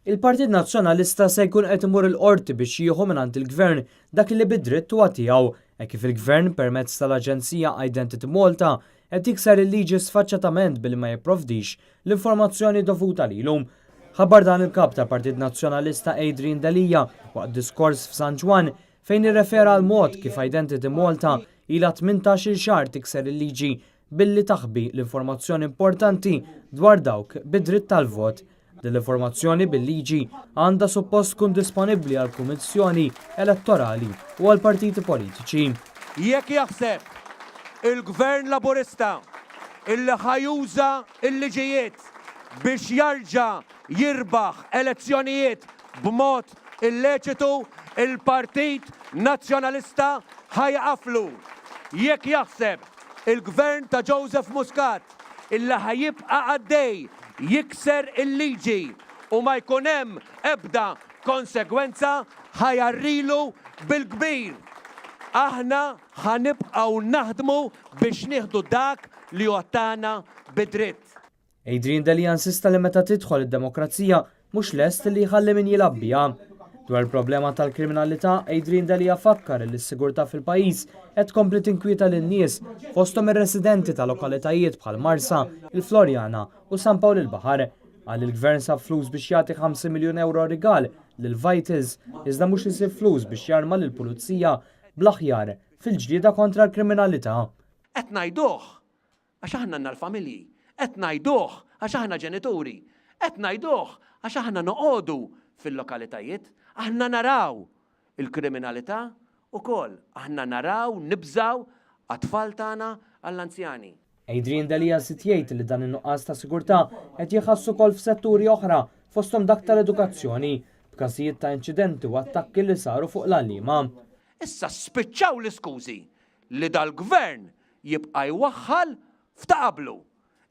Il-Partit Nazzjonalista se jkun qed imur il-Qorti biex jieħu mingħand il-Gvern dak li bid-dritt huwa tiegħu, hekk kif il-Gvern permezz tal-aġenzija Identity Malta qed jikser il-liġi sfaċċatament billi ma jipprovdix l-informazzjoni dovuta lilu. Ħabbar dan il-kap tal-Partit Nazzjonalista waqt diskors f'San Ġwan fejn irrefera għal mod kif Identity Malta ilha 18-il xahar tikser il-liġi billi taħbi l-informazzjoni importanti dwar dawk bid-dritt tal-vot. Din l-informazzjoni bil-liġi għandha suppost tkun disponibbli għall kummissjoni elettorali u għall partiti politiċi. Jekk jaħseb il-Gvern Laburista illi ħajuża il-liġijiet biex jarġa' jirbaħ elezzjonijiet b'mod illeċitu, il-Partit Nazzjonalista ħajqaflu. Jekk jaħseb il-Gvern ta' Joseph Muscat illi ħajibqa' għaddej jikser il-liġi u ma jkun hemm ebda konsegwenza ħajarrilu bil-kbir. Aħna ħanibqgħu naħdmu biex nieħdu dak li għattana bid-dritt. Dali insista li meta tidħol id-demokrazija mhux lest li jħalli min jilgħab biha. Dwar il-problema tal-kriminalità, Dali fakkar li s-sigurtà fil-pajjiż qed tkompli tinkwita lin-nies fosthom ir-residenti ta' lokalitajiet bħal Marsa, il-Florjana u San Pawl il-Baħar. Għal il-Gvern sab flus biex jagħti 5 miljun euro rigal lil Vitals, iżda mhux isib flus biex jarma lill-pulizija bl-aħjar fil-ġlieda kontra l-kriminalità. Qed ngħiduh għax aħna għandna l-familji, qed ngħiduh għax aħna ġenituri, qed ngħiduh għax aħna noqogħdu fil-lokalitajiet, aħna naraw il-kriminalità ukoll, aħna naraw nibżaw għat-tfal tagħna għall-anzjani. Dali jgħid li dan in-nuqqas ta' sigurtà qed jħassu wkoll f'setturi oħra fosthom dak tal-edukazzjoni b'każijiet ta' inċidenti u attakki li saru fuq l-għalliema. Issa spiċċaw l-iskużi li dal-Gvern jibqa' jwaħħal f'taqablu.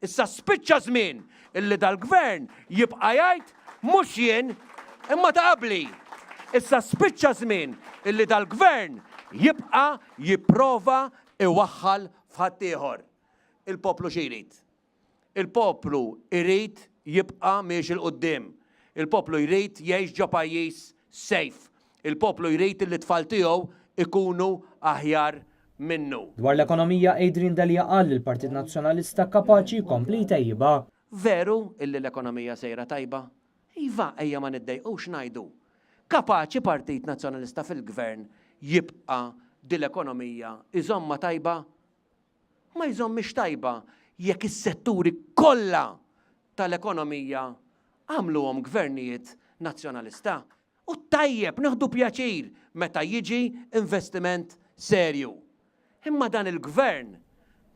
Issa spiċċa żmien illi dal-Gvern jibqa' jgħid mhux jien imma taqabli. Issa spiċċa żmien illi dal-Gvern jibqa' jipprova iwaħħal f'ħadd ieħor. Il-poplu xi jrid? Il-poplu jrid jibqa' miex il-qudiem. Il-poplu jrid jgħix ġo pajjiż safe. Il-poplu jrid li t-tfal tiegħu ikunu aħjar minnu. Dwar l-ekonomija Dali qal li l-Partit Nazzjonalista kapaċi jkompli tejba. Veru illi l-ekonomija sejra tajba? Iva ejja ma niddejqux ngħidu. Kapaċi Partit Nazzjonalista fil-Gvern jibqa' dil-ekonomija iżomma tajba? Ma jżommix tajba jekk is-setturi kollha tal-ekonomija għamluhom gvernijiet nazzjonalista. U tajjeb neħdu pjaċir meta jiġi investiment serju. Imma dan il-Gvern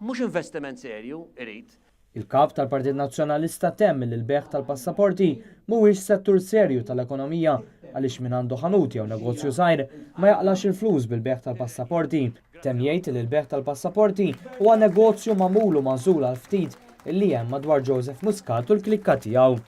mhux investiment serju irid. Il-kap tal-Partit Nazzjonalista temm li l-beħ tal-passaporti mhuwiex settur serju tal-ekonomija għaliex min għandu ħanut jew negozju żgħir ma jaqlax il-flus bil-beħ tal-passaporti. Temm jgħid li l-beħ tal-passaporti huwa negozju magħmul u magħżul għal ftit illi hemm madwar Joseph Muscat u l-klikka tiegħu.